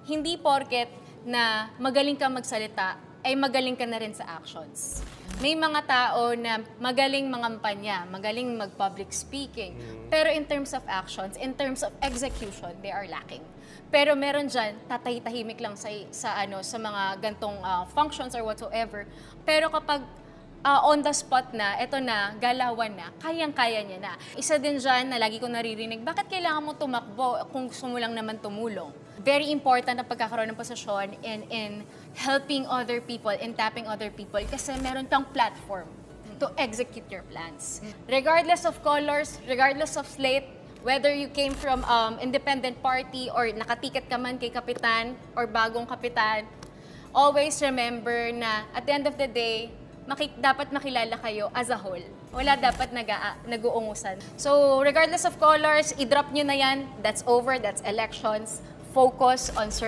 hindi porket na magaling ka magsalita, ay magaling ka na rin sa actions. May mga tao na magaling mangampanya, magaling mag-public speaking, pero in terms of actions, in terms of execution, they are lacking. Pero meron dyan, tatahimik lang sa mga gantong functions or whatsoever. Pero kapag on the spot na, eto na, galawan na, kayang-kaya niya na. Isa din dyan na lagi ko naririnig, bakit kailangan mo tumakbo kung gusto mo lang naman tumulong? Very important ang pagkakaroon ng posisyon in helping other people, in tapping other people, kasi meron kang platform to execute your plans. Regardless of colors, regardless of slate, whether you came from independent party or nakatiket ka man kay kapitan or bagong kapitan, always remember na at the end of the day, dapat makilala kayo as a whole. Wala dapat nag-uungusan. So, regardless of colors, i-drop nyo na yan. That's over. That's elections. Focus on